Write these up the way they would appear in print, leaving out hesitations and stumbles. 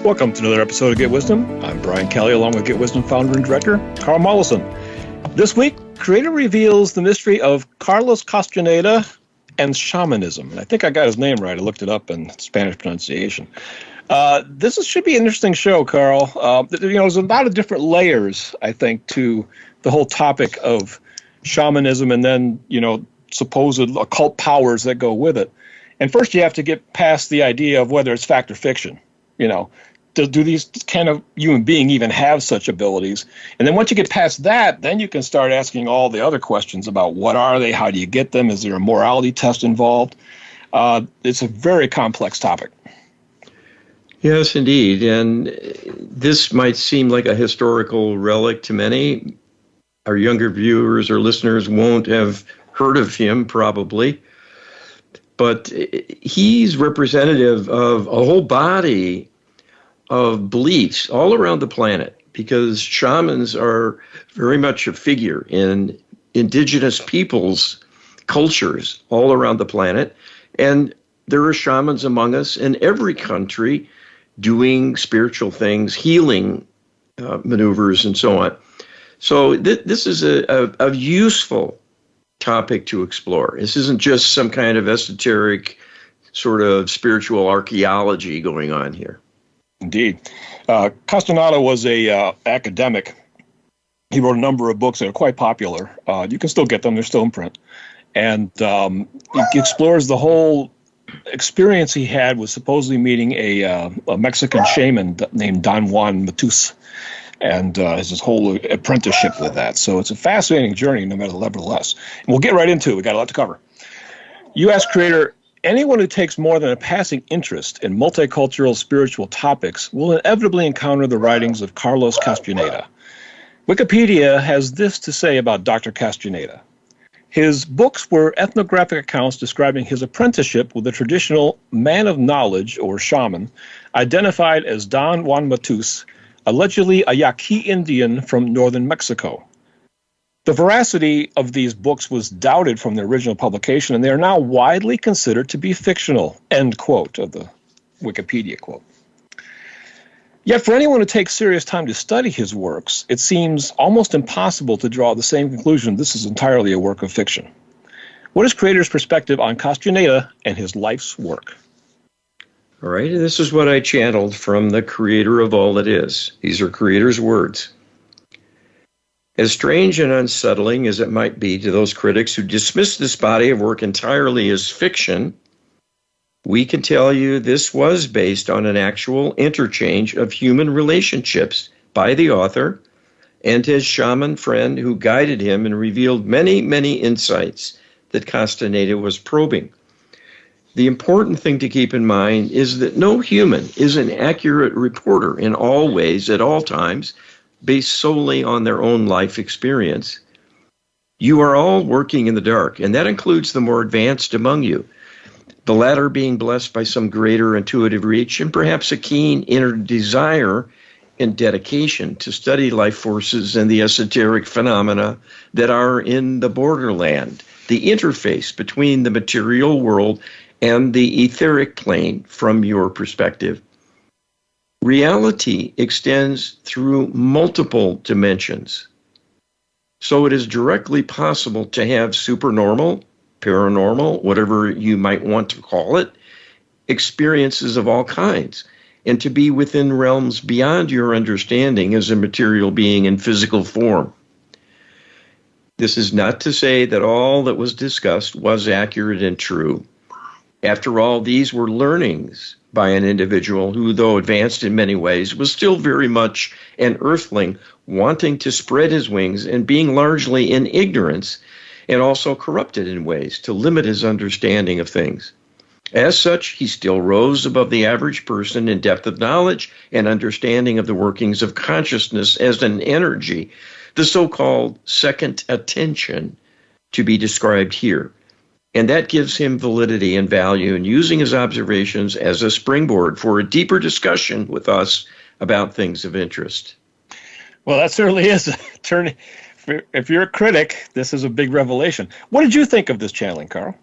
Welcome to another episode of Get Wisdom. I'm Brian Kelly, along with Get Wisdom founder and director, Carl Mollison. This week, Creator reveals the mystery of Carlos Castaneda and shamanism. And I think I got his name right. I looked it up in Spanish pronunciation. Should be an interesting show, Carl. There's a lot of different layers, I think, to the whole topic of shamanism and then, supposed occult powers that go with it. And first you have to get past the idea of whether it's fact or fiction. Do these kind of human being even have such abilities? And then once you get past that, then you can start asking all the other questions about what are they, how do you get them, is there a morality test involved? It's a very complex topic. Yes, indeed. And this might seem like a historical relic to many. Our younger viewers or listeners won't have heard of him, probably. But he's representative of a whole body of beliefs all around the planet, because shamans are very much a figure in indigenous peoples' cultures all around the planet. And there are shamans among us in every country doing spiritual things, healing maneuvers, and so on. So this is a useful topic to explore. This isn't just some kind of esoteric sort of spiritual archaeology going on here. Indeed. Castenada was a academic. He wrote a number of books that are quite popular. You can still get them. They're still in print. And he explores the whole experience he had with supposedly meeting a Mexican shaman named Don Juan Matus, and his whole apprenticeship with that. So it's a fascinating journey, nevertheless. And we'll get right into it. We got a lot to cover. You asked Creator, anyone who takes more than a passing interest in multicultural spiritual topics will inevitably encounter the writings of Carlos Castaneda. Wikipedia has this to say about Dr. Castaneda. His books were ethnographic accounts describing his apprenticeship with a traditional man of knowledge, or shaman, identified as Don Juan Matus, allegedly a Yaqui Indian from northern Mexico. The veracity of these books was doubted from their original publication, and they are now widely considered to be fictional, end quote of the Wikipedia quote. Yet for anyone who takes serious time to study his works, it seems almost impossible to draw the same conclusion this is entirely a work of fiction. What is Creator's perspective on Castaneda and his life's work? All right, this is what I channeled from the Creator of all that is. These are Creator's words. As strange and unsettling as it might be to those critics who dismiss this body of work entirely as fiction, we can tell you this was based on an actual interchange of human relationships by the author and his shaman friend who guided him and revealed many, many insights that Castaneda was probing. The important thing to keep in mind is that no human is an accurate reporter in all ways at all times, based solely on their own life experience. You are all working in the dark, and that includes the more advanced among you, the latter being blessed by some greater intuitive reach and perhaps a keen inner desire and dedication to study life forces and the esoteric phenomena that are in the borderland, the interface between the material world and the etheric plane from your perspective. Reality extends through multiple dimensions. So it is directly possible to have supernormal, paranormal, whatever you might want to call it, experiences of all kinds, and to be within realms beyond your understanding as a material being in physical form. This is not to say that all that was discussed was accurate and true. After all, these were learnings by an individual who, though advanced in many ways, was still very much an earthling, wanting to spread his wings and being largely in ignorance and also corrupted in ways to limit his understanding of things. As such, he still rose above the average person in depth of knowledge and understanding of the workings of consciousness as an energy, the so-called second attention to be described here. And that gives him validity and value in using his observations as a springboard for a deeper discussion with us about things of interest. Well, that certainly is a turn. If you're a critic, this is a big revelation. What did you think of this channeling, Carl?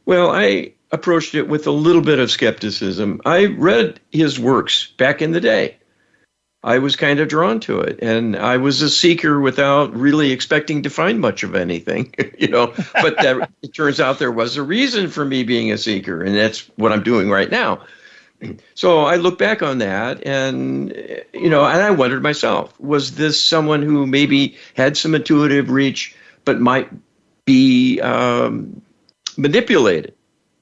Well, I approached it with a little bit of skepticism. I read his works back in the day. I was kind of drawn to it, and I was a seeker without really expecting to find much of anything, but it turns out there was a reason for me being a seeker, and that's what I'm doing right now. So I look back on that, and and I wondered myself, was this someone who maybe had some intuitive reach but might be manipulated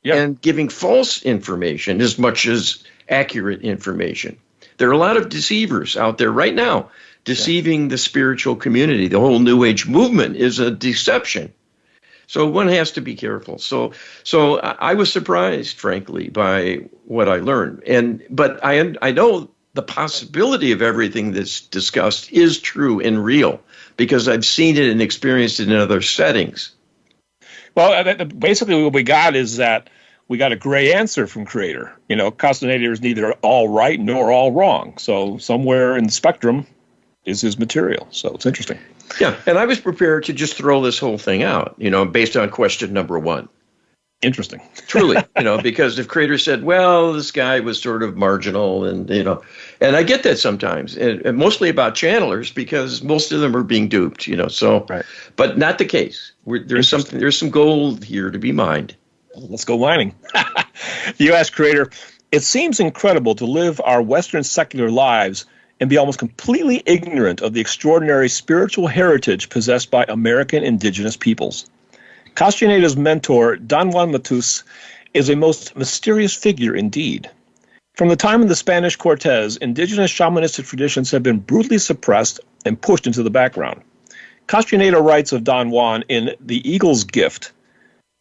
and giving false information as much as accurate information? There are a lot of deceivers out there right now deceiving the spiritual community. The whole New Age movement is a deception. So one has to be careful. So I was surprised, frankly, by what I learned. But I know the possibility of everything that's discussed is true and real because I've seen it and experienced it in other settings. Well, basically what we got is that we got a gray answer from Creator. Castaneda is neither all right nor all wrong. So somewhere in the spectrum is his material. So it's interesting. Yeah, and I was prepared to just throw this whole thing out, based on question number 1. Interesting. Truly, because if Creator said, well, this guy was sort of marginal and I get that sometimes, and mostly about channelers because most of them are being duped, so, right. But not the case. There's some gold here to be mined. Let's go mining. You ask Creator, it seems incredible to live our Western secular lives and be almost completely ignorant of the extraordinary spiritual heritage possessed by American indigenous peoples. Castaneda's mentor, Don Juan Matus, is a most mysterious figure indeed. From the time of the Spanish Cortez, indigenous shamanistic traditions have been brutally suppressed and pushed into the background. Castaneda writes of Don Juan in The Eagle's Gift.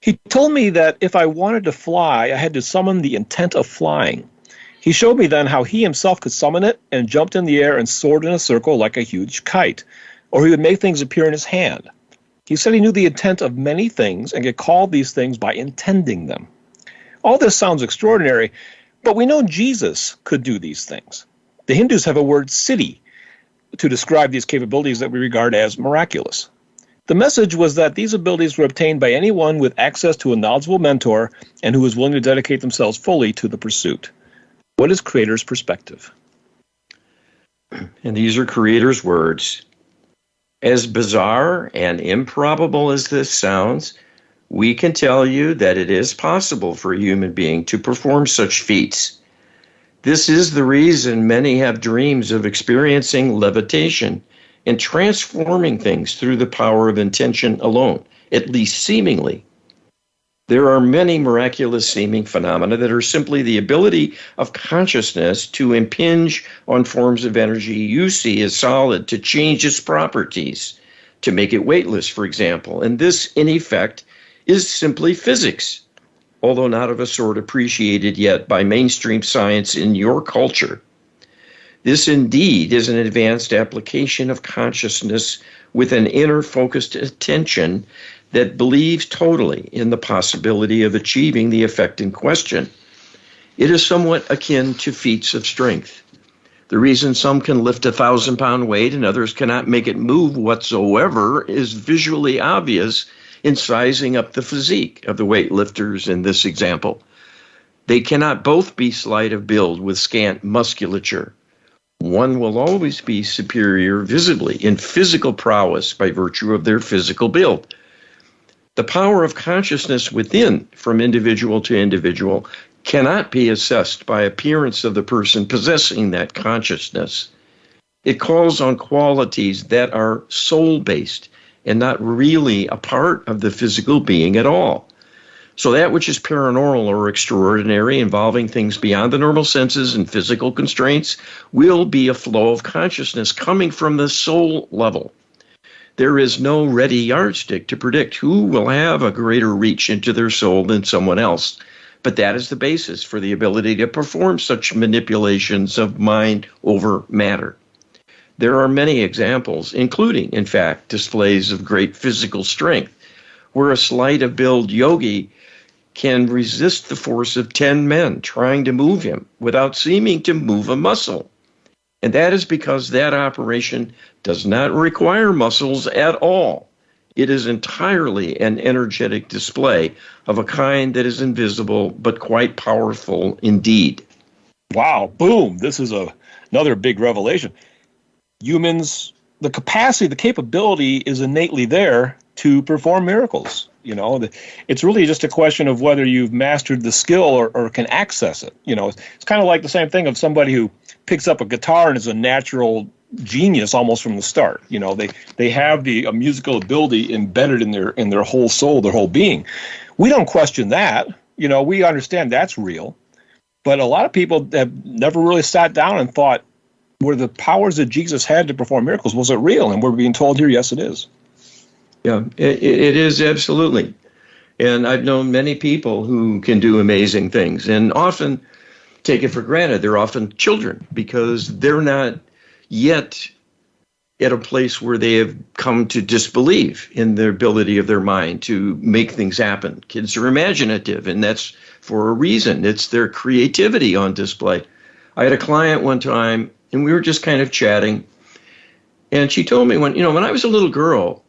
He told me that if I wanted to fly, I had to summon the intent of flying. He showed me then how he himself could summon it and jumped in the air and soared in a circle like a huge kite, or he would make things appear in his hand. He said he knew the intent of many things and could call these things by intending them. All this sounds extraordinary, but we know Jesus could do these things. The Hindus have a word siddhi to describe these capabilities that we regard as miraculous. The message was that these abilities were obtained by anyone with access to a knowledgeable mentor and who was willing to dedicate themselves fully to the pursuit. What is Creator's perspective? And these are Creator's words. As bizarre and improbable as this sounds, we can tell you that it is possible for a human being to perform such feats. This is the reason many have dreams of experiencing levitation and transforming things through the power of intention alone, at least seemingly. There are many miraculous seeming phenomena that are simply the ability of consciousness to impinge on forms of energy you see as solid, to change its properties, to make it weightless, for example. And this, in effect, is simply physics, although not of a sort appreciated yet by mainstream science in your culture. This indeed is an advanced application of consciousness with an inner focused attention that believes totally in the possibility of achieving the effect in question. It is somewhat akin to feats of strength. The reason some can lift 1,000-pound weight and others cannot make it move whatsoever is visually obvious in sizing up the physique of the weightlifters in this example. They cannot both be slight of build with scant musculature. One will always be superior visibly in physical prowess by virtue of their physical build. The power of consciousness within, from individual to individual, cannot be assessed by appearance of the person possessing that consciousness. It calls on qualities that are soul-based and not really a part of the physical being at all. So that which is paranormal or extraordinary, involving things beyond the normal senses and physical constraints, will be a flow of consciousness coming from the soul level. There is no ready yardstick to predict who will have a greater reach into their soul than someone else, but that is the basis for the ability to perform such manipulations of mind over matter. There are many examples, including, in fact, displays of great physical strength, where a sleight of build yogi can resist the force of 10 men trying to move him without seeming to move a muscle. And that is because that operation does not require muscles at all. It is entirely an energetic display of a kind that is invisible but quite powerful indeed. Wow, boom. This is another big revelation. Humans, the capacity, the capability is innately there to perform miracles. It's really just a question of whether you've mastered the skill or can access it. It's kind of like the same thing of somebody who picks up a guitar and is a natural genius almost from the start. They have a musical ability embedded in their whole soul, their whole being. We don't question that. We understand that's real. But a lot of people have never really sat down and thought, were the powers that Jesus had to perform miracles, was it real? And we're being told here, yes, it is. Yeah, it is absolutely. And I've known many people who can do amazing things and often take it for granted. They're often children because they're not yet at a place where they have come to disbelieve in the ability of their mind to make things happen. Kids are imaginative, and that's for a reason. It's their creativity on display. I had a client one time, and we were just kind of chatting, and she told me when I was a little girl,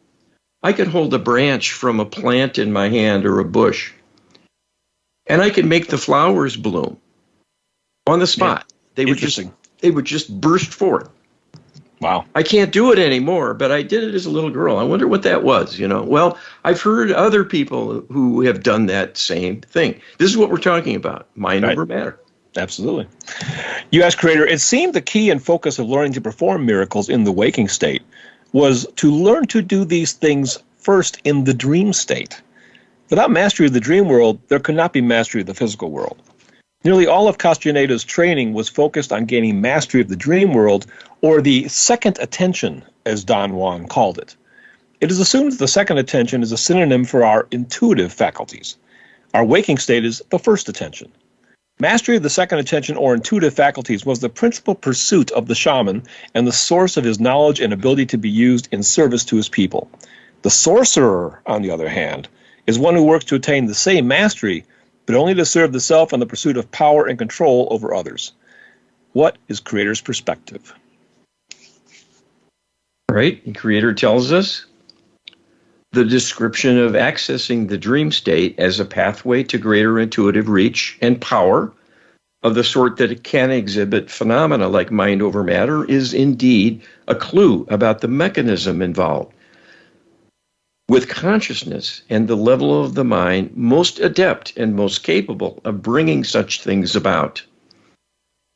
I could hold a branch from a plant in my hand or a bush, and I could make the flowers bloom on the spot. Yeah. They would just burst forth. Wow. I can't do it anymore, but I did it as a little girl. I wonder what that was, Well, I've heard other people who have done that same thing. This is what we're talking about, mind over matter. Absolutely. You asked, Creator, it seemed the key and focus of learning to perform miracles in the waking state was to learn to do these things first in the dream state. Without mastery of the dream world, there could not be mastery of the physical world. Nearly all of Castaneda's training was focused on gaining mastery of the dream world, or the second attention, as Don Juan called it. It is assumed that the second attention is a synonym for our intuitive faculties. Our waking state is the first attention. Mastery of the second attention or intuitive faculties was the principal pursuit of the shaman and the source of his knowledge and ability to be used in service to his people. The sorcerer, on the other hand, is one who works to attain the same mastery, but only to serve the self in the pursuit of power and control over others. What is Creator's perspective? Right. The Creator tells us the description of accessing the dream state as a pathway to greater intuitive reach and power of the sort that it can exhibit phenomena like mind over matter is indeed a clue about the mechanism involved. With consciousness and the level of the mind most adept and most capable of bringing such things about.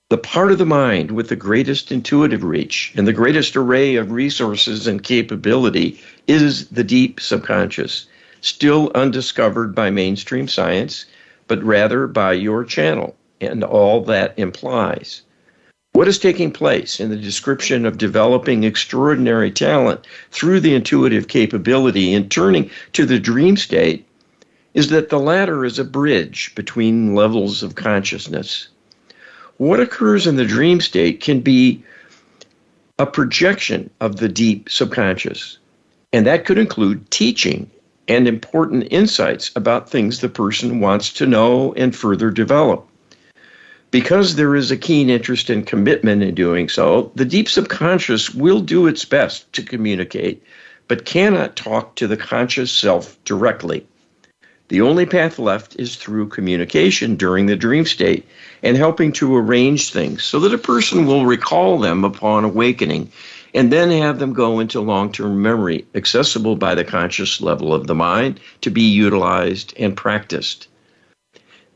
The part of the mind with the greatest intuitive reach and the greatest array of resources and capability is the deep subconscious, still undiscovered by mainstream science, but rather by your channel and all that implies. What is taking place in the description of developing extraordinary talent through the intuitive capability and turning to the dream state is that the latter is a bridge between levels of consciousness. What occurs in the dream state can be a projection of the deep subconscious, and that could include teaching and important insights about things the person wants to know and further develop. Because there is a keen interest and commitment in doing so, the deep subconscious will do its best to communicate, but cannot talk to the conscious self directly. The only path left is through communication during the dream state and helping to arrange things so that a person will recall them upon awakening and then have them go into long-term memory, accessible by the conscious level of the mind to be utilized and practiced.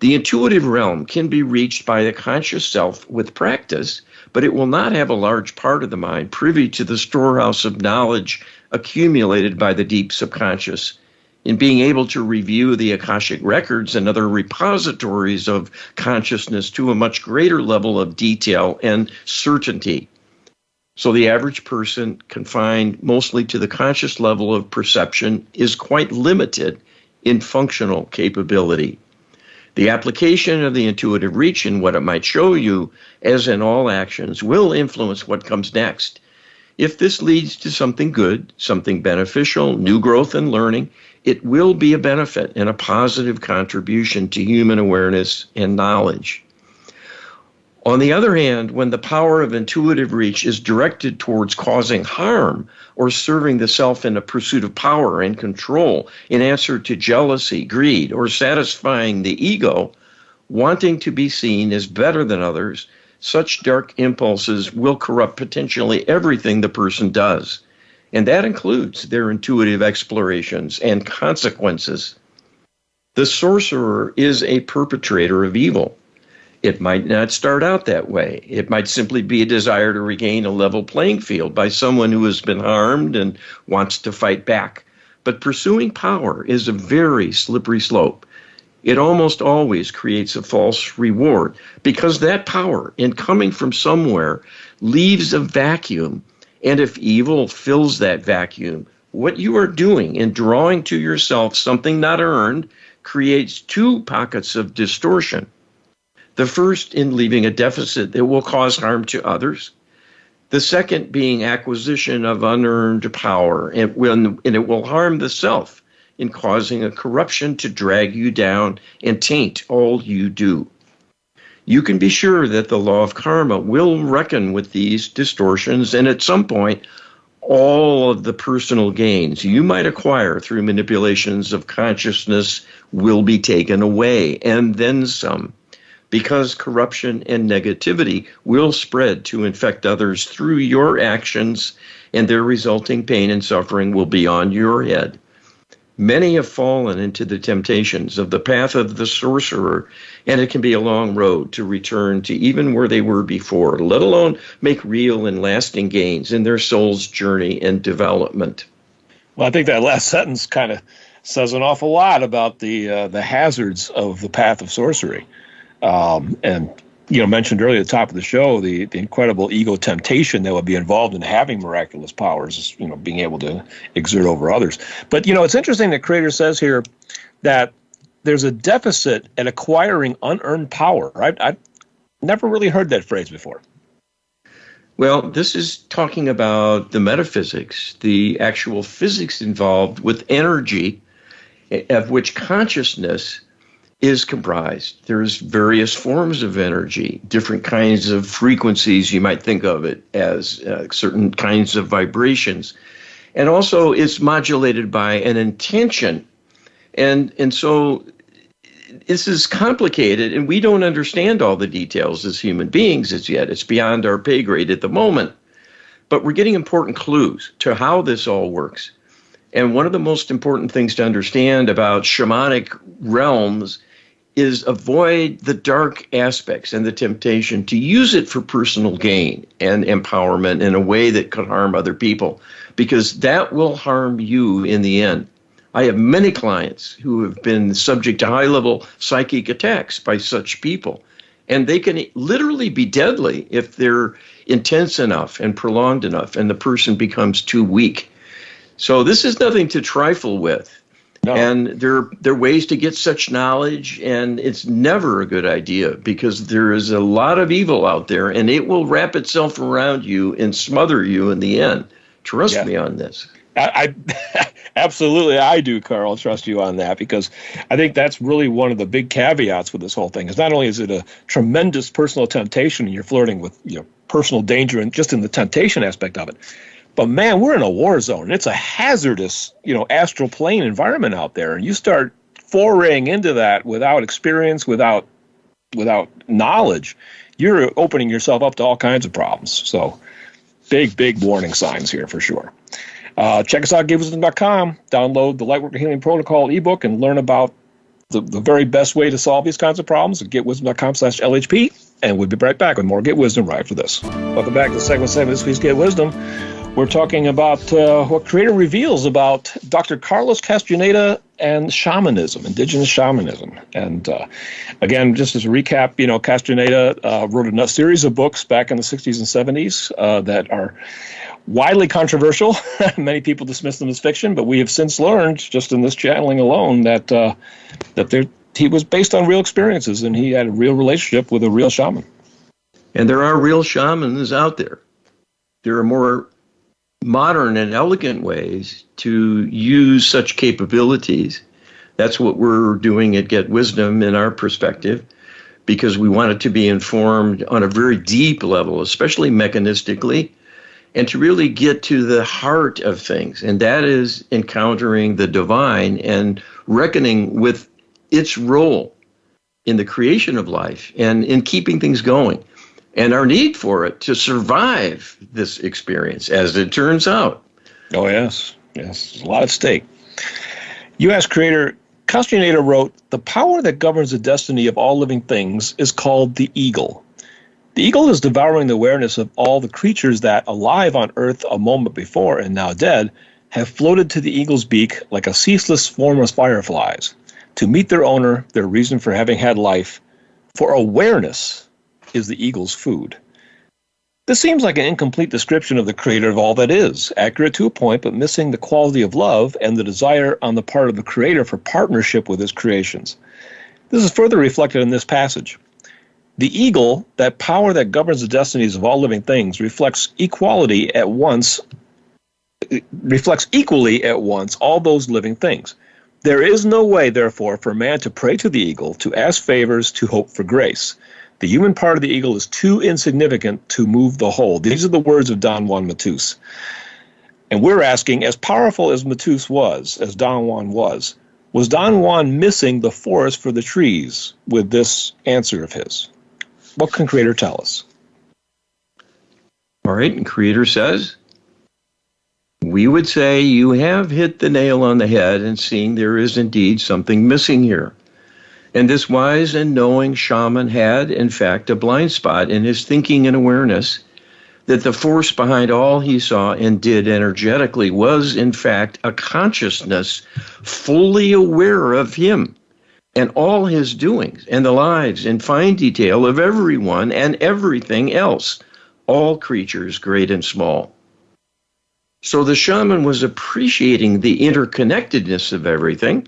The intuitive realm can be reached by the conscious self with practice, but it will not have a large part of the mind privy to the storehouse of knowledge accumulated by the deep subconscious in being able to review the Akashic records and other repositories of consciousness to a much greater level of detail and certainty. So the average person, confined mostly to the conscious level of perception, is quite limited in functional capability. The application of the intuitive reach and what it might show you, as in all actions, will influence what comes next. If this leads to something good, something beneficial, new growth and learning, it will be a benefit and a positive contribution to human awareness and knowledge. On the other hand, when the power of intuitive reach is directed towards causing harm or serving the self in a pursuit of power and control in answer to jealousy, greed, or satisfying the ego, wanting to be seen as better than others, such dark impulses will corrupt potentially everything the person does. And that includes their intuitive explorations and consequences. The sorcerer is a perpetrator of evil. It might not start out that way. It might simply be a desire to regain a level playing field by someone who has been harmed and wants to fight back. But pursuing power is a very slippery slope. It almost always creates a false reward because that power, in coming from somewhere, leaves a vacuum. And if evil fills that vacuum, what you are doing in drawing to yourself something not earned creates two pockets of distortion. The first in leaving a deficit that will cause harm to others. The second being acquisition of unearned power, and it will harm the self in causing a corruption to drag you down and taint all you do. You can be sure that the law of karma will reckon with these distortions, and at some point, all of the personal gains you might acquire through manipulations of consciousness will be taken away, and then some. Because corruption and negativity will spread to infect others through your actions, and their resulting pain and suffering will be on your head. Many have fallen into the temptations of the path of the sorcerer, and it can be a long road to return to even where they were before, let alone make real and lasting gains in their soul's journey and development. Well, I think that last sentence kind of says an awful lot about the hazards of the path of sorcery. And, mentioned earlier at the top of the show, the incredible ego temptation that would be involved in having miraculous powers, being able to exert over others. But, it's interesting that Creator says here that there's a deficit at acquiring unearned power. I've never really heard that phrase before. Well, this is talking about the metaphysics, the actual physics involved with energy, of which consciousness is comprised. There's various forms of energy, different kinds of frequencies. You might think of it as certain kinds of vibrations. And also it's modulated by an intention. And so this is complicated, and we don't understand all the details as human beings as yet. It's beyond our pay grade at the moment. But we're getting important clues to how this all works. And one of the most important things to understand about shamanic realms is avoid the dark aspects and the temptation to use it for personal gain and empowerment in a way that could harm other people, because that will harm you in the end. I have many clients who have been subject to high-level psychic attacks by such people, and they can literally be deadly if they're intense enough and prolonged enough and the person becomes too weak. So this is nothing to trifle with. No. And there are ways to get such knowledge, and it's never a good idea because there is a lot of evil out there, and it will wrap itself around you and smother you in the end. Trust me on this. I absolutely, I do, Carl, trust you on that, because I think that's really one of the big caveats with this whole thing. Is not only is it a tremendous personal temptation, and you're flirting with personal danger and just in the temptation aspect of it, but man, we're in a war zone. And it's a hazardous, astral plane environment out there, and you start foraying into that without experience, without knowledge, you're opening yourself up to all kinds of problems. So, big warning signs here for sure. Check us out at GetWisdom.com. Download the Lightworker Healing Protocol ebook and learn about the very best way to solve these kinds of problems at GetWisdom.com/LHP. And we'll be right back with more Get Wisdom right after this. Welcome back to segment 7 of this week's Get Wisdom. We're talking about what Creator reveals about Dr. Carlos Castaneda and shamanism, indigenous shamanism. And again, just as a recap, Castaneda wrote a series of books back in the 60s and 70s that are widely controversial. Many people dismiss them as fiction, but we have since learned, just in this channeling alone, that he was based on real experiences, and he had a real relationship with a real shaman. And there are real shamans out there. There are more modern and elegant ways to use such capabilities. That's what we're doing at Get Wisdom in our perspective. because we want it to be informed on a very deep level, especially mechanistically, and to really get to the heart of things. And that is encountering the divine and reckoning with its role in the creation of life and in keeping things going, and our need for it to survive this experience, as it turns out. Oh, yes. Yes, there's a lot at stake. U.S. creator Castaneda wrote, "The power that governs the destiny of all living things is called the eagle. The eagle is devouring the awareness of all the creatures that, alive on earth a moment before and now dead, have floated to the eagle's beak like a ceaseless swarm of fireflies, to meet their owner, their reason for having had life, for awareness is the eagle's food." This seems like an incomplete description of the creator of all that is, accurate to a point, but missing the quality of love and the desire on the part of the creator for partnership with his creations. This is further reflected in this passage. The eagle, that power that governs the destinies of all living things, reflects equally at once all those living things. There is no way, therefore, for man to pray to the eagle, to ask favors, to hope for grace. The human part of the eagle is too insignificant to move the whole. These are the words of Don Juan Matus. And we're asking, as powerful as Matus was, as Don Juan was Don Juan missing the forest for the trees with this answer of his? What can Creator tell us? All right, and Creator says, we would say you have hit the nail on the head in seeing there is indeed something missing here. And this wise and knowing shaman had, in fact, a blind spot in his thinking and awareness that the force behind all he saw and did energetically was, in fact, a consciousness fully aware of him and all his doings and the lives in fine detail of everyone and everything else, all creatures, great and small. So the shaman was appreciating the interconnectedness of everything,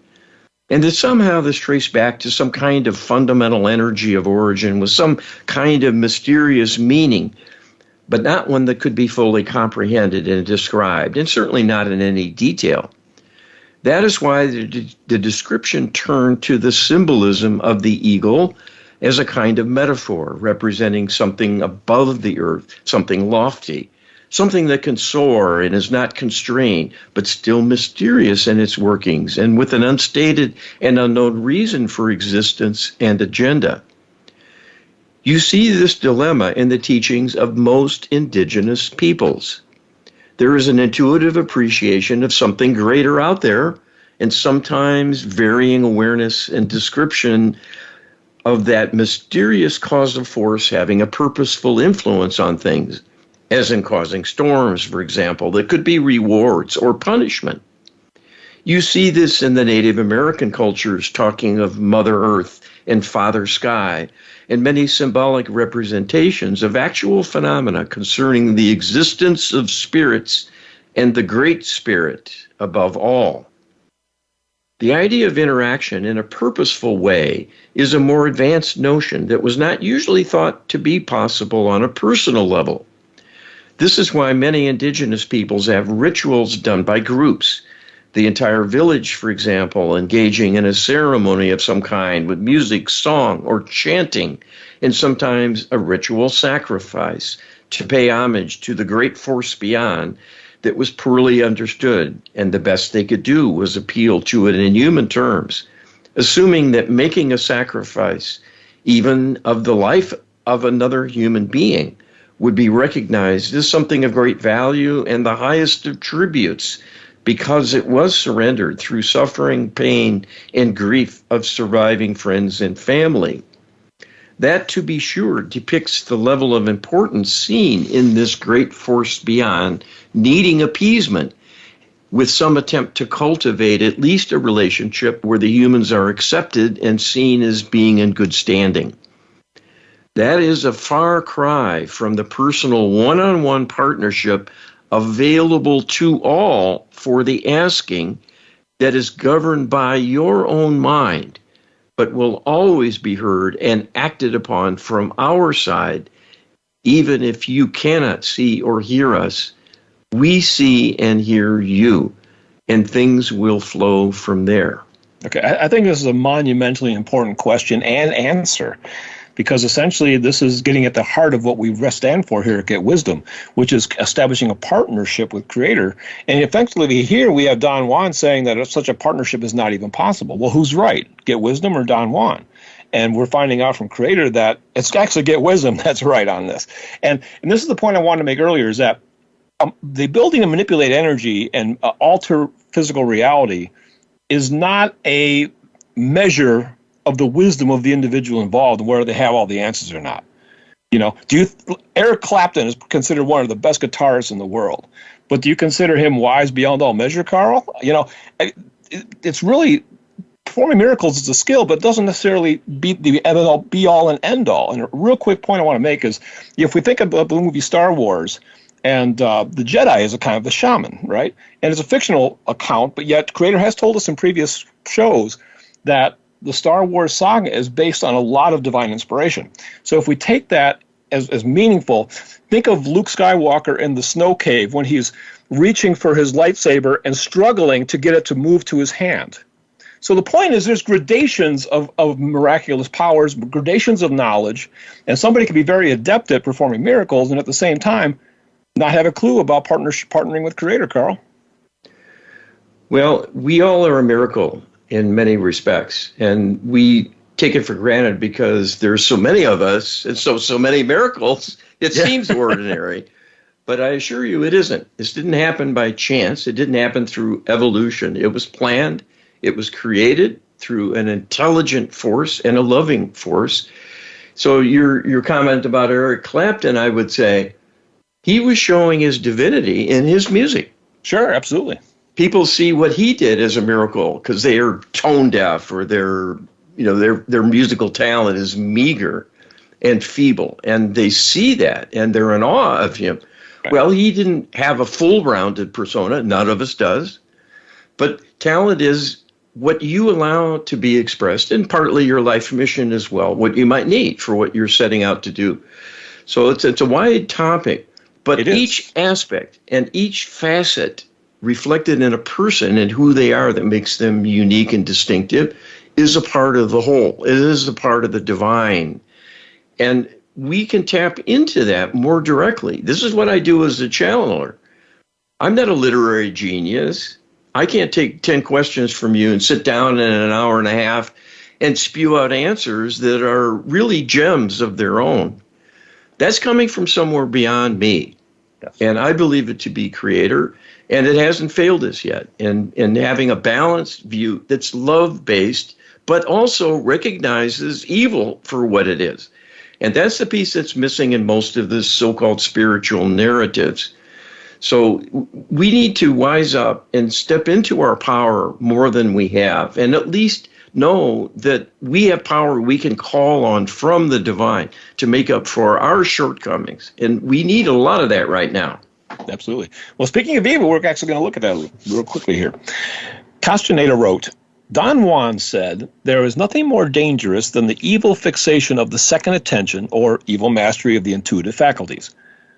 and that somehow this traced back to some kind of fundamental energy of origin with some kind of mysterious meaning, but not one that could be fully comprehended and described, and certainly not in any detail. That is why the description turned to the symbolism of the eagle as a kind of metaphor representing something above the earth, something lofty, something that can soar and is not constrained, but still mysterious in its workings and with an unstated and unknown reason for existence and agenda. You see this dilemma in the teachings of most indigenous peoples. There is an intuitive appreciation of something greater out there, and sometimes varying awareness and description of that mysterious causal force having a purposeful influence on things, as in causing storms, for example, that could be rewards or punishment. You see this in the Native American cultures talking of Mother Earth and Father Sky, and many symbolic representations of actual phenomena concerning the existence of spirits and the Great Spirit above all. The idea of interaction in a purposeful way is a more advanced notion that was not usually thought to be possible on a personal level. This is why many indigenous peoples have rituals done by groups. The entire village, for example, engaging in a ceremony of some kind with music, song, or chanting, and sometimes a ritual sacrifice to pay homage to the great force beyond that was poorly understood, and the best they could do was appeal to it in human terms, assuming that making a sacrifice, even of the life of another human being, would be recognized as something of great value and the highest of tributes, because it was surrendered through suffering, pain, and grief of surviving friends and family. That, to be sure, depicts the level of importance seen in this great force beyond, needing appeasement, with some attempt to cultivate at least a relationship where the humans are accepted and seen as being in good standing. That is a far cry from the personal one-on-one partnership available to all for the asking that is governed by your own mind, but will always be heard and acted upon from our side. Even if you cannot see or hear us, we see and hear you, and things will flow from there. Okay, I think this is a monumentally important question and answer. because essentially this is getting at the heart of what we stand for here at Get Wisdom, which is establishing a partnership with Creator. And effectively here we have Don Juan saying that such a partnership is not even possible. Well, who's right, Get Wisdom or Don Juan? And we're finding out from Creator that it's actually Get Wisdom that's right on this. And this is the point I wanted to make earlier, is that the ability to manipulate energy and alter physical reality is not a measure of the wisdom of the individual involved and whether they have all the answers or not. Eric Clapton is considered one of the best guitarists in the world, but do you consider him wise beyond all measure, Carl? It's really, performing miracles is a skill, but it doesn't necessarily be the be all and end all. And a real quick point I want to make is, if we think about the movie Star Wars, and the Jedi is a kind of the shaman, right? And it's a fictional account, but yet Creator has told us in previous shows that the Star Wars saga is based on a lot of divine inspiration. So if we take that as meaningful, think of Luke Skywalker in the snow cave when he's reaching for his lightsaber and struggling to get it to move to his hand. So the point is, there's gradations of miraculous powers, gradations of knowledge, and somebody can be very adept at performing miracles and at the same time not have a clue about partnering with Creator, Carl. Well, we all are a miracle in many respects, and we take it for granted because there's so many of us and so many miracles. It seems ordinary, but I assure you it isn't. This didn't happen by chance. It didn't happen through evolution. It was planned. It was created through an intelligent force and a loving force. So your comment about Eric Clapton, I would say, he was showing his divinity in his music. Sure, absolutely. People see what he did as a miracle because they are tone deaf, or their musical talent is meager and feeble, and they see that and they're in awe of him. Right. Well, he didn't have a full-rounded persona. None of us does. But talent is what you allow to be expressed, and partly your life mission as well, what you might need for what you're setting out to do. So it's a wide topic. But each aspect and each facet reflected in a person and who they are that makes them unique and distinctive is a part of the whole. It is a part of the divine. And we can tap into that more directly. This is what I do as a channeler. I'm not a literary genius. I can't take 10 questions from you and sit down in an hour and a half and spew out answers that are really gems of their own. That's coming from somewhere beyond me. Yes. And I believe it to be Creator, and it hasn't failed us yet. And having a balanced view that's love-based, but also recognizes evil for what it is. And that's the piece that's missing in most of the so-called spiritual narratives. So we need to wise up and step into our power more than we have, and at least know that we have power we can call on from the divine to make up for our shortcomings. And we need a lot of that right now. Absolutely. Well, speaking of evil, we're actually going to look at that real quickly here. Castaneda wrote, Don Juan said, there is nothing more dangerous than the evil fixation of the second attention or evil mastery of the intuitive faculties.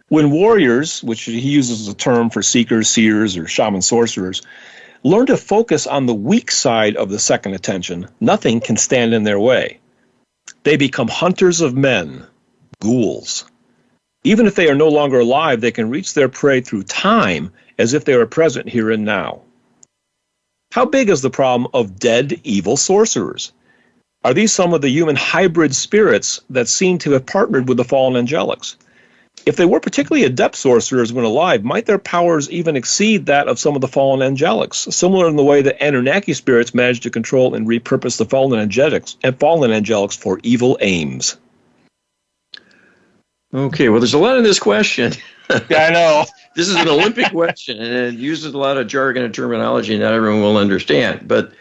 When warriors, which he uses as a term for seekers, seers, or shaman sorcerers, learn to focus on the weak side of the second attention, nothing can stand in their way. They become hunters of men, ghouls. Even if they are no longer alive, they can reach their prey through time as if they were present here and now. How big is the problem of dead, evil sorcerers? Are these some of the human hybrid spirits that seem to have partnered with the fallen angelics? If they were particularly adept sorcerers when alive, might their powers even exceed that of some of the fallen angelics, similar in the way that Anunnaki spirits managed to control and repurpose the fallen angelics for evil aims? Okay, well, there's a lot in this question. Yeah, I know. This is an Olympic question, and it uses a lot of jargon and terminology not everyone will understand. But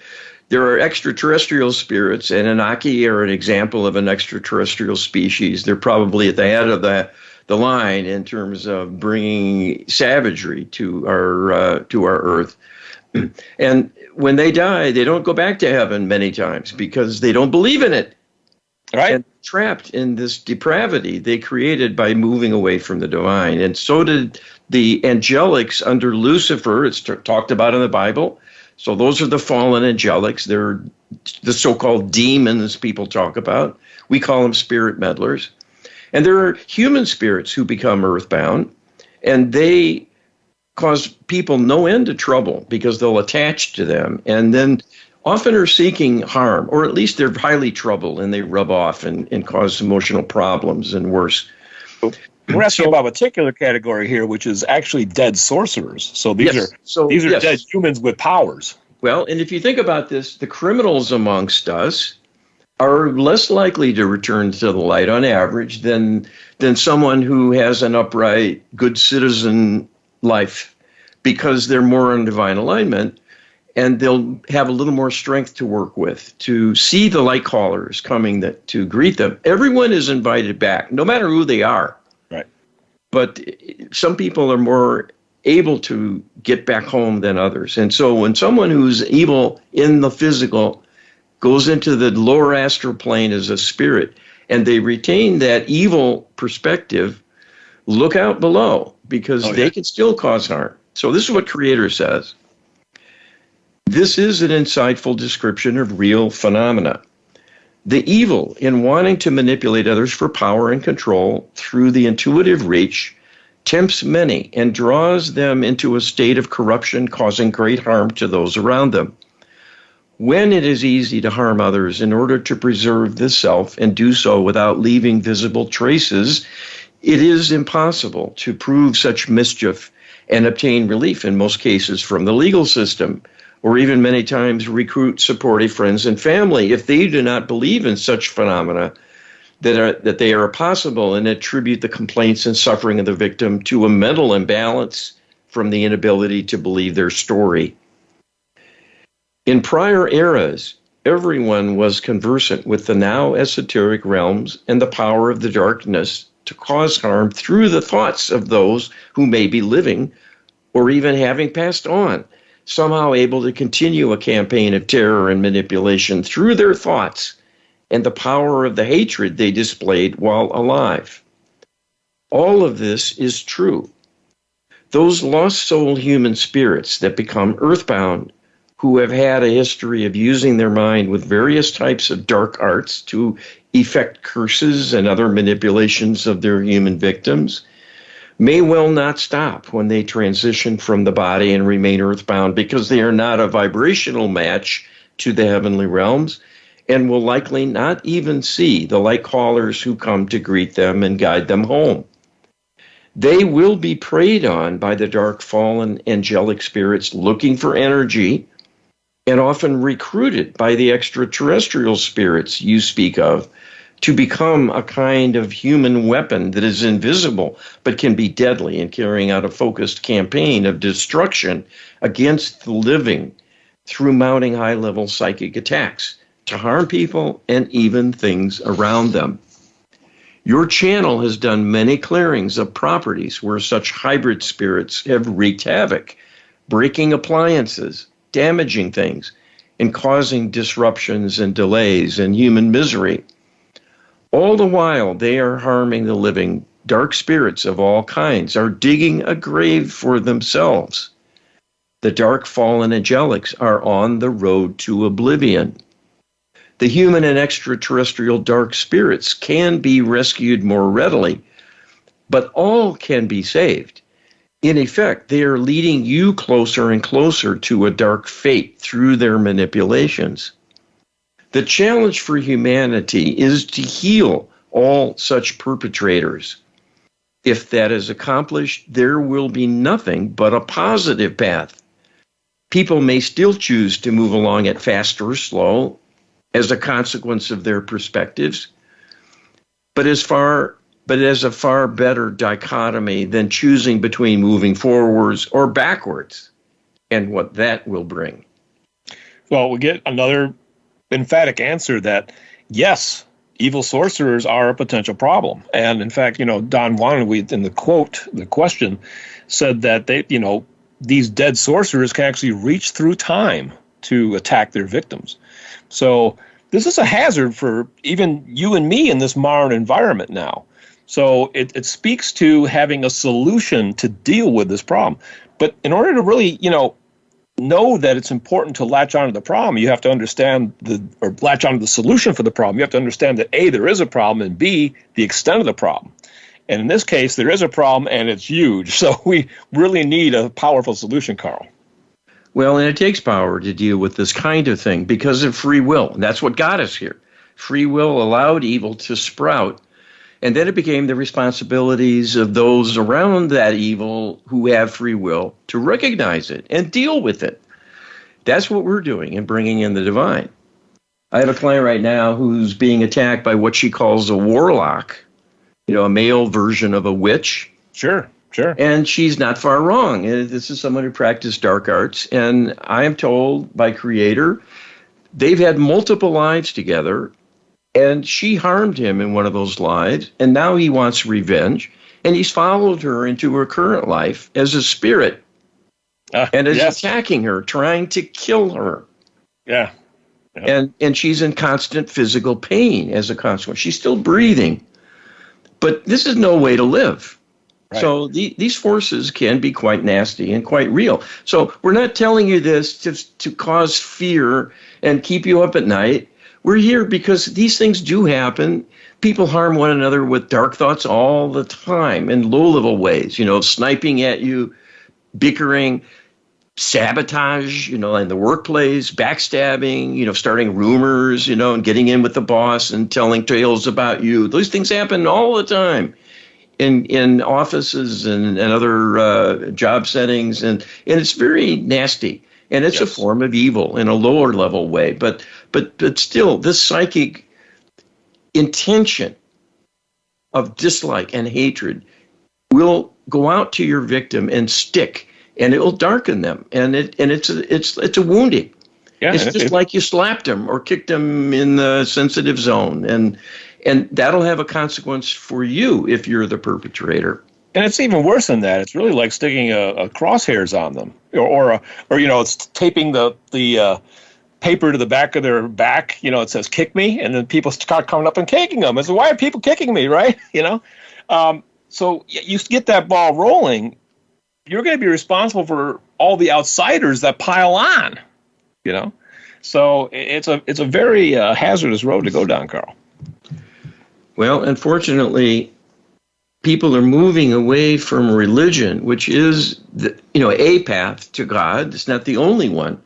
there are extraterrestrial spirits, and Anunnaki are an example of an extraterrestrial species. They're probably at the head of the line in terms of bringing savagery to our Earth. And when they die, they don't go back to heaven many times because they don't believe in it. Right. And trapped in this depravity they created by moving away from the divine. And so did the angelics under Lucifer. It's talked about in the Bible. So those are the fallen angelics. They're the so-called demons people talk about. We call them spirit meddlers. And there are human spirits who become earthbound, and they cause people no end of trouble because they'll attach to them and then often are seeking harm, or at least they're highly troubled and they rub off and cause emotional problems and worse. We're asking about a particular category here, which is actually dead sorcerers. So these are dead humans with powers. Well, and if you think about this, the criminals amongst us are less likely to return to the light on average than someone who has an upright, good citizen life, because they're more in divine alignment, and they'll have a little more strength to work with, to see the light callers coming to greet them. Everyone is invited back, no matter who they are. Right. But some people are more able to get back home than others. And so when someone who's evil in the physical goes into the lower astral plane as a spirit, and they retain that evil perspective, look out below, because they can still cause harm. So this is what Creator says. This is an insightful description of real phenomena. The evil in wanting to manipulate others for power and control through the intuitive reach tempts many and draws them into a state of corruption, causing great harm to those around them. When it is easy to harm others in order to preserve the self and do so without leaving visible traces, it is impossible to prove such mischief and obtain relief in most cases from the legal system, or even many times recruit supportive friends and family if they do not believe in such phenomena that they are possible, and attribute the complaints and suffering of the victim to a mental imbalance from the inability to believe their story. In prior eras, everyone was conversant with the now esoteric realms and the power of the darkness to cause harm through the thoughts of those who may be living or even having passed on, somehow able to continue a campaign of terror and manipulation through their thoughts and the power of the hatred they displayed while alive. All of this is true. Those lost soul human spirits that become earthbound, who have had a history of using their mind with various types of dark arts to effect curses and other manipulations of their human victims, may well not stop when they transition from the body and remain earthbound, because they are not a vibrational match to the heavenly realms, and will likely not even see the light callers who come to greet them and guide them home. They will be preyed on by the dark fallen angelic spirits looking for energy, and often recruited by the extraterrestrial spirits you speak of to become a kind of human weapon that is invisible but can be deadly in carrying out a focused campaign of destruction against the living through mounting high-level psychic attacks to harm people and even things around them. Your channel has done many clearings of properties where such hybrid spirits have wreaked havoc, breaking appliances, damaging things, and causing disruptions and delays and human misery. All the while they are harming the living, dark spirits of all kinds are digging a grave for themselves. The dark fallen angelics are on the road to oblivion. The human and extraterrestrial dark spirits can be rescued more readily, but all can be saved. In effect, they are leading you closer and closer to a dark fate through their manipulations. The challenge for humanity is to heal all such perpetrators. If that is accomplished, there will be nothing but a positive path. People may still choose to move along at fast or slow as a consequence of their perspectives, but as a far better dichotomy than choosing between moving forwards or backwards, and what that will bring. Well, we get another emphatic answer that, yes, evil sorcerers are a potential problem. And in fact, Don Juan, in the question, said that these dead sorcerers can actually reach through time to attack their victims. So this is a hazard for even you and me in this modern environment now. So it speaks to having a solution to deal with this problem. But in order to really, know that it's important to latch onto the problem, you have to understand or latch onto the solution for the problem. You have to understand that A, there is a problem, and B, the extent of the problem. And in this case, there is a problem, and it's huge. So we really need a powerful solution, Carl. Well, and it takes power to deal with this kind of thing because of free will. And that's what got us here. Free will allowed evil to sprout. And then it became the responsibilities of those around that evil who have free will to recognize it and deal with it. That's what we're doing in bringing in the divine. I have a client right now who's being attacked by what she calls a warlock, a male version of a witch. Sure. And she's not far wrong. This is someone who practiced dark arts. And I am told by Creator, they've had multiple lives together. And she harmed him in one of those lives, and now he wants revenge, and he's followed her into her current life as a spirit, and is attacking her, trying to kill her. Yeah. And she's in constant physical pain as a consequence. She's still breathing, but this is no way to live. Right. So these forces can be quite nasty and quite real. So we're not telling you this to cause fear and keep you up at night. We're here because these things do happen. People harm one another with dark thoughts all the time in low-level ways, sniping at you, bickering, sabotage, in the workplace, backstabbing, starting rumors, and getting in with the boss and telling tales about you. Those things happen all the time in offices and other job settings, and it's very nasty. And it's a form of evil in a lower level way, but still, this psychic intention of dislike and hatred will go out to your victim and stick, and it will darken them, and it's a wounding. Yeah, it's just like you slapped them or kicked them in the sensitive zone, and that'll have a consequence for you if you're the perpetrator. And it's even worse than that. It's really like sticking a crosshairs on them, or it's taping the paper to the back of their back. It says "kick me," and then people start coming up and kicking them. It's why are people kicking me, right? So you get that ball rolling. You're going to be responsible for all the outsiders that pile on. So it's a very hazardous road to go down, Carl. Well, unfortunately, people are moving away from religion, which is a path to God. It's not the only one.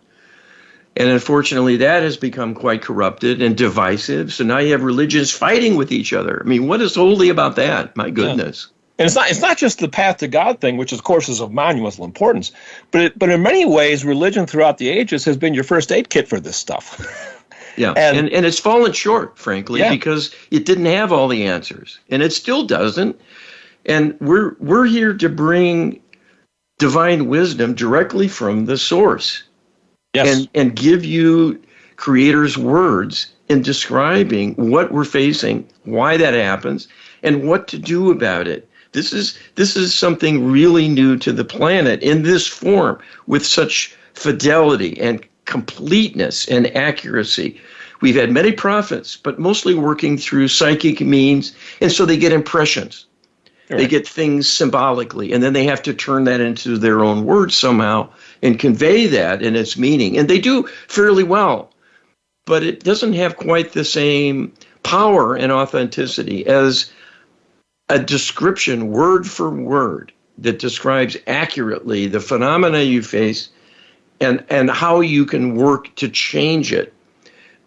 And unfortunately, that has become quite corrupted and divisive. So now you have religions fighting with each other. I mean, what is holy about that? My goodness. Yeah. And it's not just the path to God thing, which of course is of monumental importance, but in many ways, religion throughout the ages has been your first aid kit for this stuff. Yeah, and it's fallen short, frankly, because it didn't have all the answers, and it still doesn't. And we're here to bring divine wisdom directly from the source. Yes. And give you Creator's words in describing what we're facing, why that happens, and what to do about it. This is something really new to the planet in this form with such fidelity and completeness and accuracy. We've had many prophets, but mostly working through psychic means, and so they get impressions. Right. They get things symbolically, and then they have to turn that into their own words somehow and convey that in its meaning. And they do fairly well, but it doesn't have quite the same power and authenticity as a description word for word that describes accurately the phenomena you face and how you can work to change it.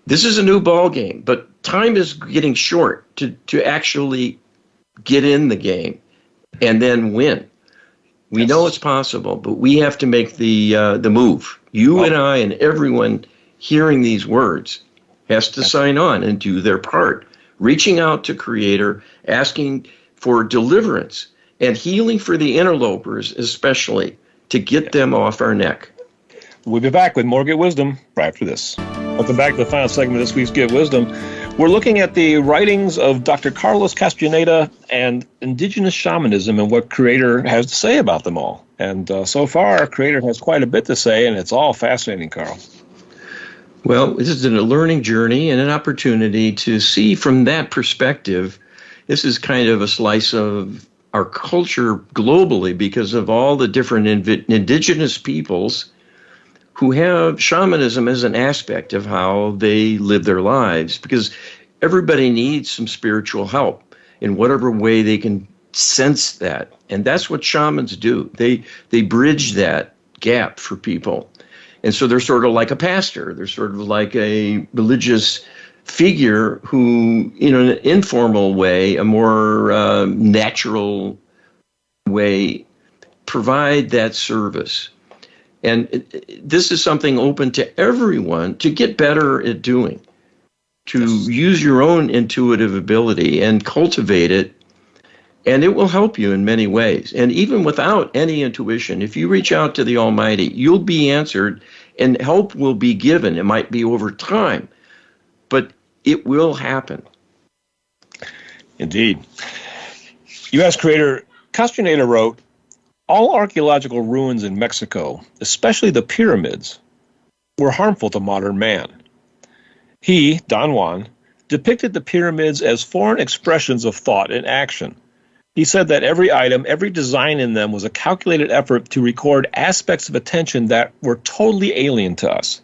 This is a new ball game, but time is getting short to actually get in the game and then win. We know it's possible, but we have to make the move. You and I and everyone hearing these words has to sign on and do their part, reaching out to Creator, asking for deliverance and healing for the interlopers, especially to get them off our neck. We'll be back with more Get Wisdom right after this. Welcome back to the final segment of this week's Get Wisdom. We're looking at the writings of Dr. Carlos Castaneda and indigenous shamanism and what Creator has to say about them all. And so far, Creator has quite a bit to say, and it's all fascinating, Carl. Well, this is a learning journey and an opportunity to see from that perspective. This is kind of a slice of our culture globally because of all the different indigenous peoples who have shamanism as an aspect of how they live their lives, because everybody needs some spiritual help in whatever way they can sense that. And that's what shamans do. They bridge that gap for people. And so they're sort of like a pastor. They're sort of like a religious figure who, in an informal way, a more natural way, provide that service. And this is something open to everyone to get better at doing, to use your own intuitive ability and cultivate it. And it will help you in many ways. And even without any intuition, if you reach out to the Almighty, you'll be answered and help will be given. It might be over time, but it will happen. Indeed. U.S. creator Castaneda wrote, "All archaeological ruins in Mexico, especially the pyramids, were harmful to modern man." He, Don Juan, depicted the pyramids as foreign expressions of thought and action. He said that every item, every design in them was a calculated effort to record aspects of attention that were totally alien to us.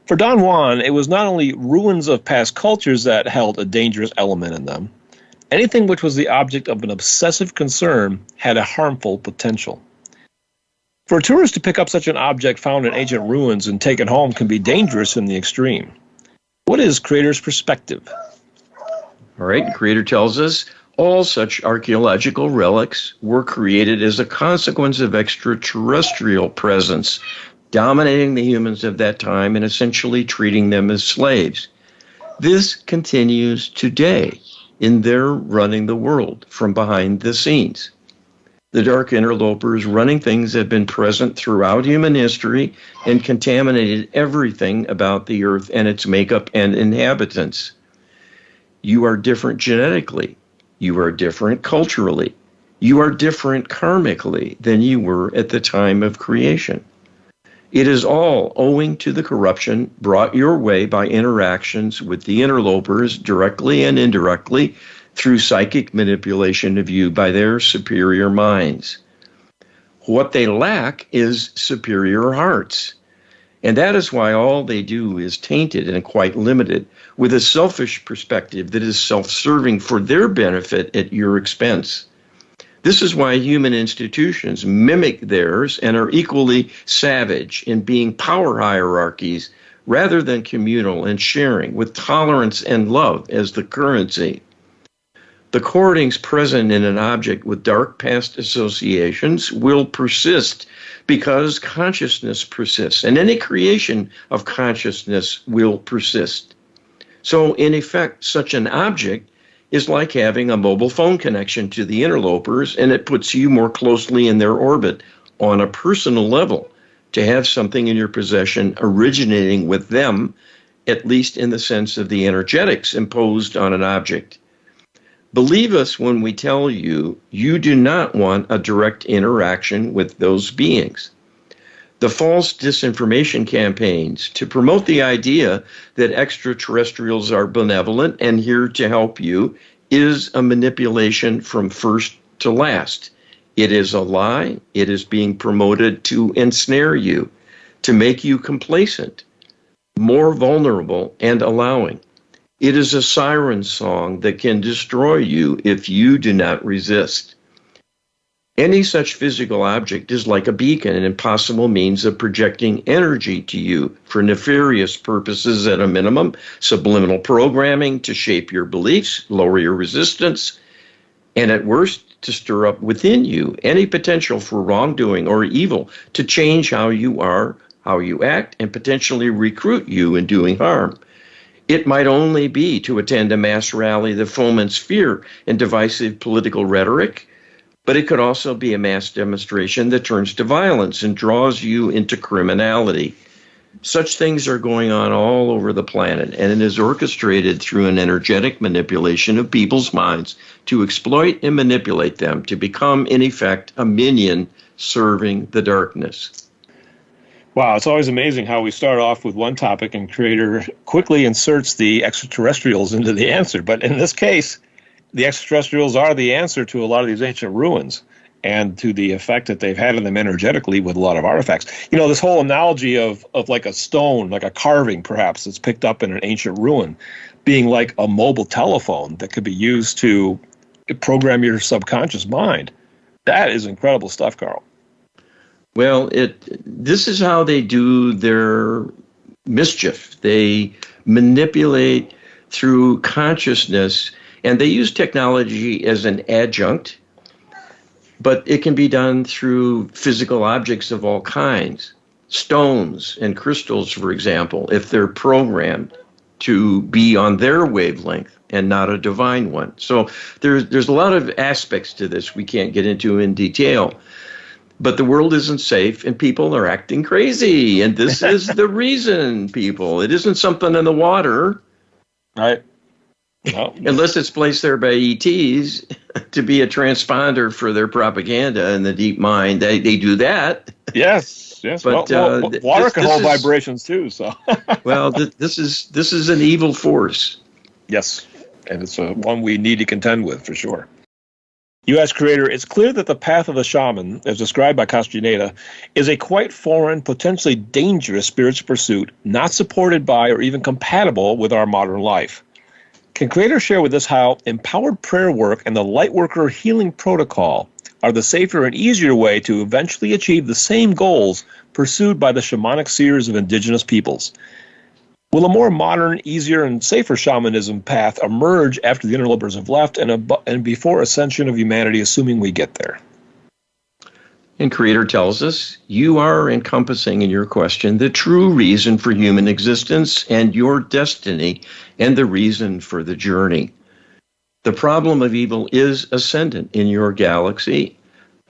For Don Juan, it was not only ruins of past cultures that held a dangerous element in them. Anything which was the object of an obsessive concern had a harmful potential. For a tourist to pick up such an object found in ancient ruins and take it home can be dangerous in the extreme. What is Creator's perspective? All right, Creator tells us, all such archaeological relics were created as a consequence of extraterrestrial presence, dominating the humans of that time and essentially treating them as slaves. This continues today in their running the world from behind the scenes. The dark interlopers running things have been present throughout human history and contaminated everything about the earth and its makeup and inhabitants. You are different genetically. You are different culturally. You are different karmically than you were at the time of creation. It is all owing to the corruption brought your way by interactions with the interlopers directly and indirectly through psychic manipulation of you by their superior minds. What they lack is superior hearts. And that is why all they do is tainted and quite limited, with a selfish perspective that is self-serving for their benefit at your expense. This is why human institutions mimic theirs and are equally savage in being power hierarchies rather than communal and sharing, with tolerance and love as the currency. The cordings present in an object with dark past associations will persist because consciousness persists, and any creation of consciousness will persist. So, in effect, such an object is like having a mobile phone connection to the interlopers, and it puts you more closely in their orbit on a personal level to have something in your possession originating with them, at least in the sense of the energetics imposed on an object. Believe us when we tell you, you do not want a direct interaction with those beings. The false disinformation campaigns to promote the idea that extraterrestrials are benevolent and here to help you is a manipulation from first to last. It is a lie. It is being promoted to ensnare you, to make you complacent, more vulnerable, and allowing. It is a siren song that can destroy you if you do not resist. Any such physical object is like a beacon, an impossible means of projecting energy to you for nefarious purposes at a minimum, subliminal programming to shape your beliefs, lower your resistance, and at worst, to stir up within you any potential for wrongdoing or evil, to change how you are, how you act, and potentially recruit you in doing harm. It might only be to attend a mass rally that foments fear and divisive political rhetoric, but it could also be a mass demonstration that turns to violence and draws you into criminality. Such things are going on all over the planet, and it is orchestrated through an energetic manipulation of people's minds to exploit and manipulate them to become, in effect, a minion serving the darkness. Wow, it's always amazing how we start off with one topic and Creator quickly inserts the extraterrestrials into the answer. But in this case, the extraterrestrials are the answer to a lot of these ancient ruins. and to the effect that they've had on them energetically with a lot of artifacts. You know, this whole analogy of like a stone, like a carving perhaps that's picked up in an ancient ruin, being like a mobile telephone that could be used to program your subconscious mind. That is incredible stuff, Carl. Well, this is how they do their mischief. They manipulate through consciousness, and they use technology as an adjunct, but it can be done through physical objects of all kinds, stones and crystals, for example, if they're programmed to be on their wavelength and not a divine one. So there's a lot of aspects to this we can't get into in detail. But the world isn't safe, and people are acting crazy. And this is the reason, people. It isn't something in the water. Right. No. Unless it's placed there by ETs to be a transponder for their propaganda in the deep mind. They do that. Yes. But well, water can hold vibrations too. So. Well, this is an evil force. Yes, and it's one we need to contend with for sure. U.S. Creator, it's clear that the path of the shaman, as described by Castaneda, is a quite foreign, potentially dangerous spiritual pursuit, not supported by or even compatible with our modern life. Can Creator share with us how empowered prayer work and the Lightworker Healing Protocol are the safer and easier way to eventually achieve the same goals pursued by the shamanic seers of indigenous peoples? Will a more modern, easier, and safer shamanism path emerge after the interlopers have left and before ascension of humanity, assuming we get there? And Creator tells us, you are encompassing in your question the true reason for human existence and your destiny and the reason for the journey. The problem of evil is ascendant in your galaxy,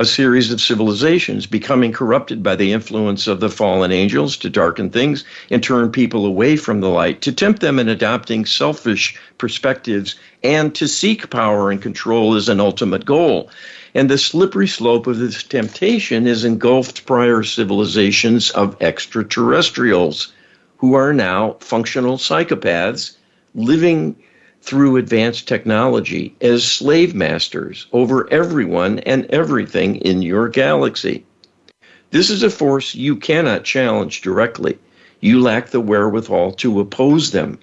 a series of civilizations becoming corrupted by the influence of the fallen angels to darken things and turn people away from the light, to tempt them in adopting selfish perspectives and to seek power and control as an ultimate goal. And the slippery slope of this temptation is engulfed prior civilizations of extraterrestrials who are now functional psychopaths living through advanced technology as slave masters over everyone and everything in your galaxy. This is a force you cannot challenge directly. You lack the wherewithal to oppose them.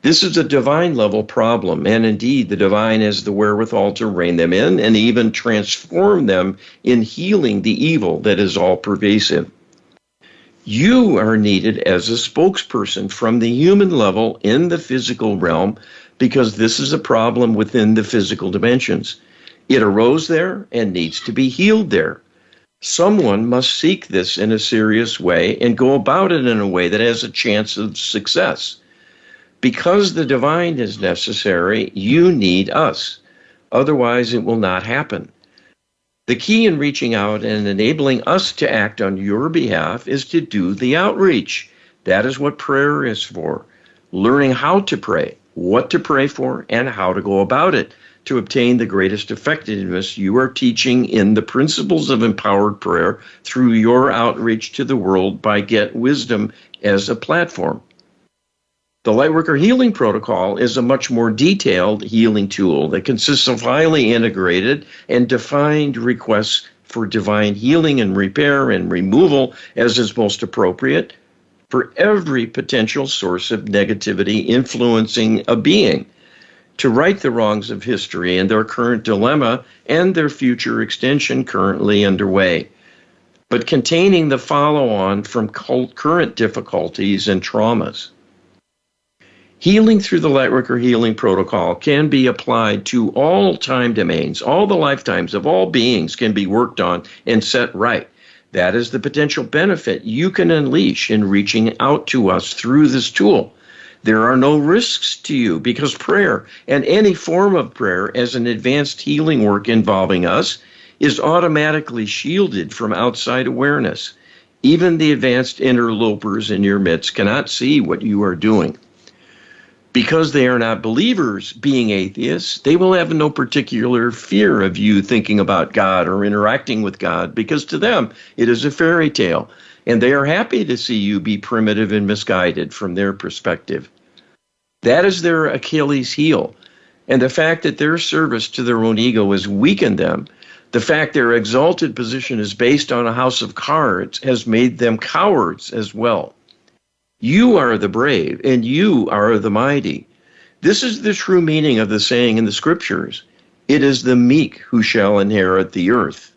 This is a divine level problem, and indeed the divine has the wherewithal to rein them in and even transform them in healing the evil that is all pervasive. You are needed as a spokesperson from the human level in the physical realm, because this is a problem within the physical dimensions. It arose there and needs to be healed there. Someone must seek this in a serious way and go about it in a way that has a chance of success. Because the divine is necessary, you need us. Otherwise, it will not happen. The key in reaching out and enabling us to act on your behalf is to do the outreach. That is what prayer is for. Learning how to pray, what to pray for, and how to go about it to obtain the greatest effectiveness. You are teaching in the principles of empowered prayer through your outreach to the world by Get Wisdom as a platform. The Lightworker Healing Protocol is a much more detailed healing tool that consists of highly integrated and defined requests for divine healing and repair and removal as is most appropriate for every potential source of negativity influencing a being, to right the wrongs of history and their current dilemma and their future extension currently underway, but containing the follow-on from current difficulties and traumas. Healing through the Lightworker Healing Protocol can be applied to all time domains. All the lifetimes of all beings can be worked on and set right. That is the potential benefit you can unleash in reaching out to us through this tool. There are no risks to you because prayer, and any form of prayer as an advanced healing work involving us, is automatically shielded from outside awareness. Even the advanced interlopers in your midst cannot see what you are doing. Because they are not believers, being atheists, they will have no particular fear of you thinking about God or interacting with God, because to them it is a fairy tale, and they are happy to see you be primitive and misguided from their perspective. That is their Achilles heel, and the fact that their service to their own ego has weakened them, The fact their exalted position is based on a house of cards has made them cowards as well. You are the brave, and you are the mighty. This is the true meaning of the saying in the scriptures. It is the meek who shall inherit the earth.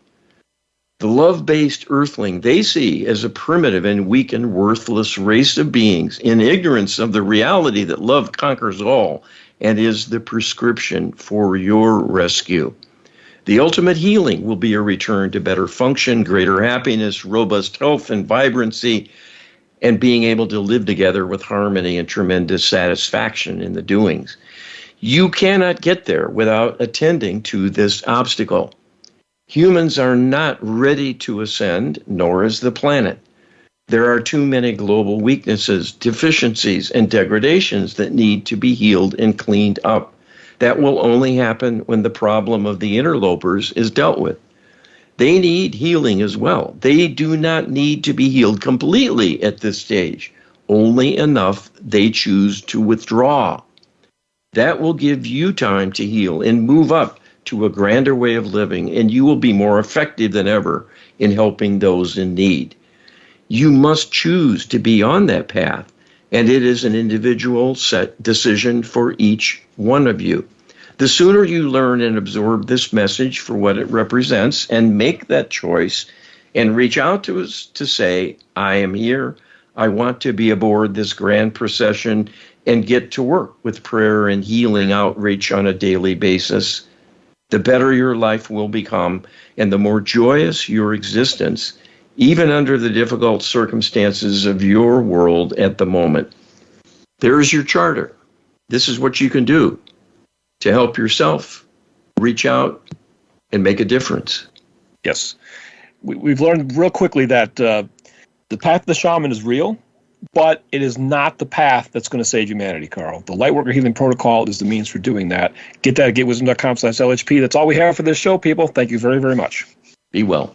The love-based earthling they see as a primitive and weak and worthless race of beings in ignorance of the reality that love conquers all and is the prescription for your rescue. The ultimate healing will be a return to better function, greater happiness, robust health and vibrancy, and being able to live together with harmony and tremendous satisfaction in the doings. You cannot get there without attending to this obstacle. Humans are not ready to ascend, nor is the planet. There are too many global weaknesses, deficiencies, and degradations that need to be healed and cleaned up. That will only happen when the problem of the interlopers is dealt with. They need healing as well. They do not need to be healed completely at this stage, only enough they choose to withdraw. That will give you time to heal and move up to a grander way of living, and you will be more effective than ever in helping those in need. You must choose to be on that path, and it is an individual set decision for each one of you. The sooner you learn and absorb this message for what it represents and make that choice and reach out to us to say, I am here, I want to be aboard this grand procession and get to work with prayer and healing outreach on a daily basis, the better your life will become and the more joyous your existence, even under the difficult circumstances of your world at the moment. There is your charter. This is what you can do to help yourself reach out and make a difference. Yes. We've learned real quickly that the path of the shaman is real, but it is not the path that's going to save humanity, Carl. The Lightworker Healing Protocol is the means for doing that. Get that at getwisdom.com/LHP. That's all we have for this show, people. Thank you very, very much. Be well.